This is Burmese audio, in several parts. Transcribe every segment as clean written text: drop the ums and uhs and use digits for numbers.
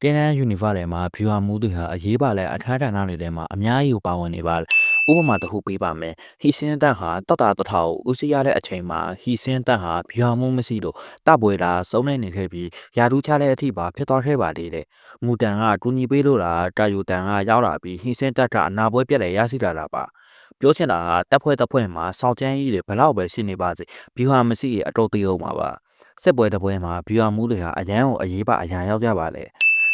တင်းတန်းယူနီဗာထဲမှာဗျူဟာမှူးတွေဟာအရေးပါတဲ့အခန်းကဏ္ဍတွေထဲမှာအများကြီးကိုပါဝင်နေပါဥပမာတစ်ခုပေးပါမယ်ဟီစင်းတန်ဟာတတတထောက်ဦးစီးရတဲ့အချိန်မှာဟီစင်းတန်ဟာဗျူဟာမှူးမရှိလို့တပွဲတာစုံနေနေခဲ့ပြီးယာဒူးချတဲ့အထိပါဖြစ်သွားခဲ့ပါသေးတယ်မူတန်ကတူညီပေးလို့တာတာယူတန်ကရောက်လာပြီးဟီစင်းတက်ကအနာပွဲပြက်လေရရှိလာတာပါပြောချင်တာကတပ်ဖွဲ့မှာစောင့်ကျန်းကြီးတွေဘလောက်ပဲရှိနေပါစေဗျူဟာမရှိရင်အတော်သေးအောင်ပါစစ်ပွဲတစ်ပွဲမှာဗျူဟာမှူးတွေဟာအရန်ကိုအရေးပါအရန်ရောက်ကြပါလေ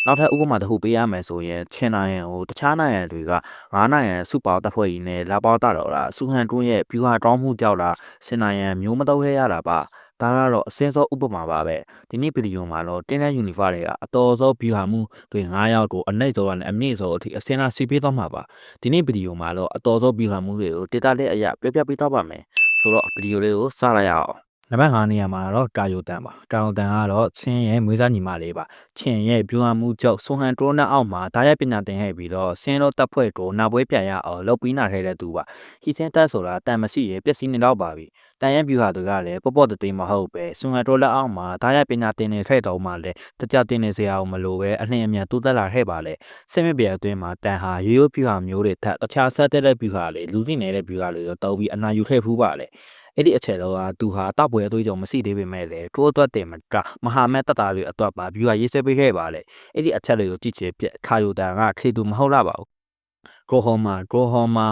နောက်ထပ်ဥပမာတစ်ခုပေးရမယ်ဆိုရင်ချင်းနိုင်ငံကိုတခြားနိုင်ငံတွေက9နိုင်ငံစုပေါင်းတပ်ဖွဲ့ကြီးနဲ့လာပေါတာတော့လားစူဟန်တွန်းရဲ့ဗျူဟာတောင်းမှုကြောက်လားစင်နိုင်ငံမျိုးမတော့ခဲ့ရတာပါဒါကတော့အစင်းစောဥပမာပါပဲဒီနေ့ဗီဒီယိုမှာတော့တင်းတဲ့ယူနီဗာတွေကအတော်စောဗျူဟာမှုတွေ9ယောက်ကိုအနှိမ့်စောနဲ့အမြင့်စောအထိအစင်းလာစီပေးသွားမှာပါဒီနေ့ဗီဒီယိုမှာတော့အတော်စောဗျူဟာမှုတွေကိုဒေတာလက်အရာပြပြပေးသွားပါမယ်ဆိုတော့ဗီဒီယိုလေးကိုစလိုက်ရအောင်နံပါတ်5နေရာမှာတော့တာယိုတန်ပါတာယိုတန်ကတော့ချင်းရဲ့မွေးစားညီမလေးပါချင်းရဲ့ဗျူဟာမှုကြောင့်ဆွန်ဟန်တိုးနဲ့အောက်မှာဒါရိုက်ပညာသင်ခဲ့ပြီးတော့ဆင်းတော့တပ်ဖွဲ့ကိုနာပွဲပြန်ရအောင်လုပ်ပြီးနာခဲ့တဲ့သူပါဟီစင်းတက်ဆိုတာတန်မရှိရဲ့ပျက်စီးနေတော့ပါပြီတန်ရဲ့ဗျူဟာသူကလည်းပေါ့ပေါ့တသိမ်းမဟုတ်ပဲဆွန်ဟန်တိုးလက်အောက်မှာဒါရိုက်ပညာသင်နေခဲ့တော့မှလည်းတကြတင်နေစရာမလိုပဲအနှင်းအမြန်တူးတက်လာခဲ့ပါလေစစ်မြစ်ပြည်အတွင်းမှာတန်ဟာရိုးရိုးဗျူဟာမျိုးတွေထက်တခြားဆက်တဲ့ဗျူဟာတွေလူသိနေတဲ့ဗျူဟာတွေတော့တောက်ပြီးအနာယူခဲ့ဖူးပါလေအဲ့ဒီအချက်တော့သူဟာတောက်ပွဲအသွေးကြောင့်မရှိသေးပေမဲ့လည်းထိုးအတွက်တင်မကမဟာမက်တတာတွေအတွက်ပါဗျူဟာရေးဆွဲပေးခဲ့ပါလေအဲ့ဒီအချက်တွေကိုကြည့်ချင်ပြခါယိုတန်ကထေသူမဟုတ်လားပါဘူးဂရိုဟောမာ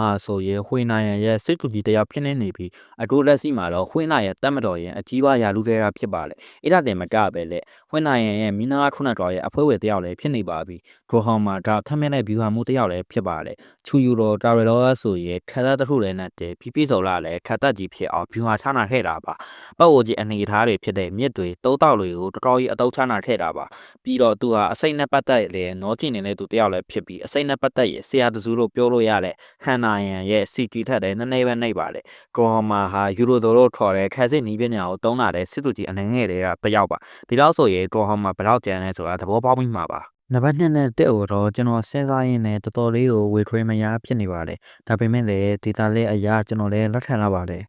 ဟာဆိုရင်ဝှေနိုင်ရဲ့စစ်တူကြီးတယောက်ဖြစ်နေပြီးအတိုးလက်စီမှာတော့ဝှေနိုင်ရဲ့တက်မတော်ရင်အကြီးပါရာလူတွေကဖြစ်ပါလေအဲ့ဒါတင်မကပဲလေဝှေနိုင်ရဲ့မီနာခုနတော်ရဲ့အဖွဲ့ဝင်တယောက်လည်းဖြစ်နေပါပြီဂရိုဟောမာကထမ်းမြတဲ့ဗျူဟာမှုတယောက်လည်းဖြစ်ပါလေချူယူတော်တာရလောဆိုရင်ခက်သက်တခုလည်းနဲ့တဲ့ပြစော်လာလည်းခက်သက်ကြီးဖြစ်အောင်ဗျူဟာချနာခဲ့တာပါပတ်ဝန်းကျင်အနေအထားတွေဖြစ်တဲ့မြစ်တွေတောတောက်တွေကိုတော်တော်ကြီးအတုံးချနာခဲ့တာပါပြီးတော့သူဟာအစိမ့်နဲ့ပတ်သက်လေနောကျင်နေတဲ့သူတယောက်လည်းဖြစ်ပြီးအစိမ့်နဲ့ပတ်သက်ရဲ့ဆရာတစုလို့ပြောလို့ရတဲ့ဟန်နာယန်ရဲ့စီကီထက်တဲ့နည်းနည်းပဲနှိပ်ပါလေဂရိုဟမာဟာယူရိုတိုလို့ခေါ်တဲ့ခက်စစ်နီးပညာကိုတုံးလာတဲ့စစ်သူကြီးအနေငယ်တွေကတယောက်ပါဒီလောက်ဆိုရင်ဂရိုဟမာဘယ်တော့ကျန်လဲဆိုတာသဘောပေါက်မိမှာပါနံပါတ်2နဲ့တက်ကိုတော့ကျွန်တော်စဉ်းစားရင်းနဲ့တော်တော်လေးကိုဝေထွေးမရဖြစ်နေပါတယ်ဒါပေမဲ့လည်းဒေတာလေးအရာကျွန်တော်လည်းလက်ခံလာပါတယ်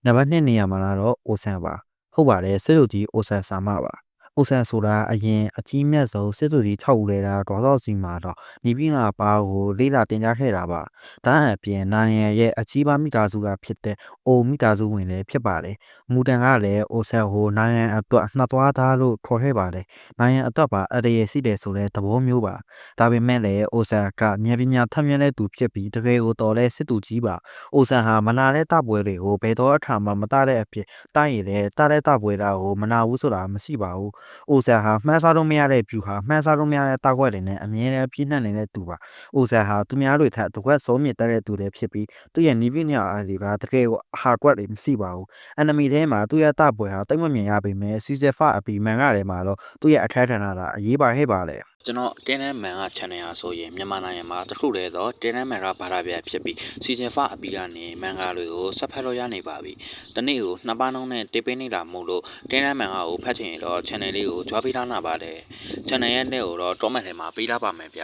နံပါတ်2နေရာမှာတော့အိုဆန်ပါဟုတ်ပါတယ်စစ်သူကြီးအိုဆန်ဆာမပါအိုဆန်ဆိုတာအရင်အကြီးမြတ်ဆုံးစစ်သူကြီး6ဦးလဲတာဒေါ်စောစီမှာတော့မိပြီးငါပါကိုလေးလာတင်ကြားခဲ့တာပါဒါအပြင်နိုင်ငံရဲ့အကြီးပါမိသားစုကဖြစ်တဲ့အိုမိသားစုဝင်လည်းဖြစ်ပါတယ်မူတန်ကလည်းအိုဆန်ကိုနိုင်ငံအတွက်နှစ်သွားသားလို့ခေါ်ခဲ့ပါတယ်နိုင်ငံအတွက်ပါအရေရှိတယ်ဆိုတဲ့သဘောမျိုးပါဒါပေမဲ့လည်းအိုဆန်ကဉာဏ်ပညာထက်မြက်တဲ့သူဖြစ်ပြီးတကယ်ကိုတော်လဲစစ်သူကြီးပါအိုဆန်ဟာမနာတဲ့တပွဲတွေကိုဘယ်တော့အခါမှမတတဲ့အဖြစ်တိုက်ရည်တဲ့တတဲ့တပွဲတာကိုမနာဘူးဆိုတာမရှိပါဘူးအိုဆန်ဟာမှန်းဆလို့မရတဲ့ဗျူဟာမှန်းဆလို့မရတဲ့တောက်ွက်တွေနဲ့အမြဲတမ်းပြည့်နှက်နေတဲ့သူပါအိုဆန်ဟာသူများတွေထက်တကွက်စုံးမြင့်တဲ့သူတွေဖြစ်ပြီးသူရဲ့နီးပညာအားတွေကတကယ်ကိုဟာကွက်တွေမရှိပါဘူးအန်နမီထဲမှာသူရဲ့တပွဲဟာတိတ်မမြင်ရပေမဲ့စီဇက်ဖာအပီမန်ကလည်းမှာတော့သူရဲ့အခက်ထန်တာအရေးပါခဲ့ပါလေကျွန်တော်တင်းနဲ့မန်က channel ဟာဆိုရင်မြန်မာနိုင်ငံမှာတခုတည်းတော့တင်းနဲ့မန်ကဘာသာပြဖြစ်ပြီးစီဇန်ဖာအပီကနေမန်ဂါတွေကိုဆက်ဖတ်လို့ရနေပါပြီ။ဒီနေ့ကိုနှစ်ပါးနှုံးနဲ့တေးပေးနေတာမို့လို့တင်းနဲ့မန်ကကိုဖတ်ချင်ရင်တော့ channel လေးကိုကြွားပေးထားနာပါတယ်။ channel ရဲ့နေ့ကိုတော့ comment ထဲမှာပေးထားပါမယ်ဗျ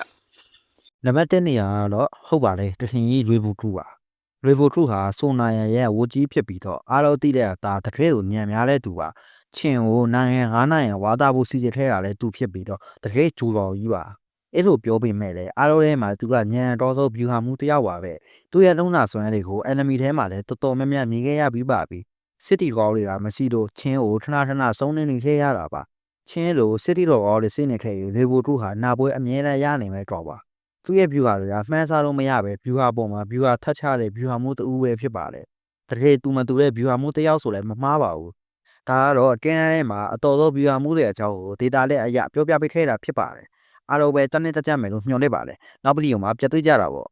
။နံပါတ်1နေရာကတော့ဟုတ်ပါလေတခင်ကြီးလွေဘူးကူပါလွေဘိုထုဟာဆိုနာယန်ရဲ့ဝကြီးဖြစ်ပြီးတော့အားလုံးသိတဲ့အတာတကယ်ကိုညံများတဲ့သူပါချင်းကိုနိုင်ငံ9နိုင်ငံဝါတာဖို့စီစဉ်ထဲတာလဲသူဖြစ်ပြီးတော့တကယ်ဂျူတော်ကြီးပါအဲ့လိုပြောပေမဲ့လည်းအားလုံးထဲမှာသူကညံတော်ဆုံးဗျူဟာမှုတယောက်ပါပဲသူရဲ့လုံးနာစွမ်းတွေကို enemy ထဲမှာလည်းတော်တော်များများမြင်ခဲ့ရပြီးပါပြီစစ်တီကောတွေကမရှိလို့ချင်းကိုထထစုံနေခဲ့ရတာပါချင်းလိုစစ်တီတော်ကောတွေစိနေခဲ့ရေလေဘိုထုဟာနာပွဲအမြဲတမ်းရနိုင်မဲ့တော့ပါသူ့ရဲ့ဗျူဟာတွေကမှန်းဆလို့မရပဲဗျူဟာပေါ်မှာဗျူဟာထတ်ချတဲ့ဗျူဟာမှုတူပဲဖြစ်ပါတယ်တကယ်သူမတူတဲ့ဗျူဟာမှုတယောက်ဆိုလည်းမမှားပါဘူးဒါကတော့တင်းထဲမှာအတော်ဆုံးဗျူဟာမှုတွေအကြောင်းကိုဒေတာနဲ့အရာပြောပြပေးခဲ့တာဖြစ်ပါတယ်အားလုံးပဲတနေ့တကြမယ်လို့ညွှန်လိုက်ပါတယ်နောက်ဗီဒီယိုမှာပြတ်သွေးကြတာပေါ့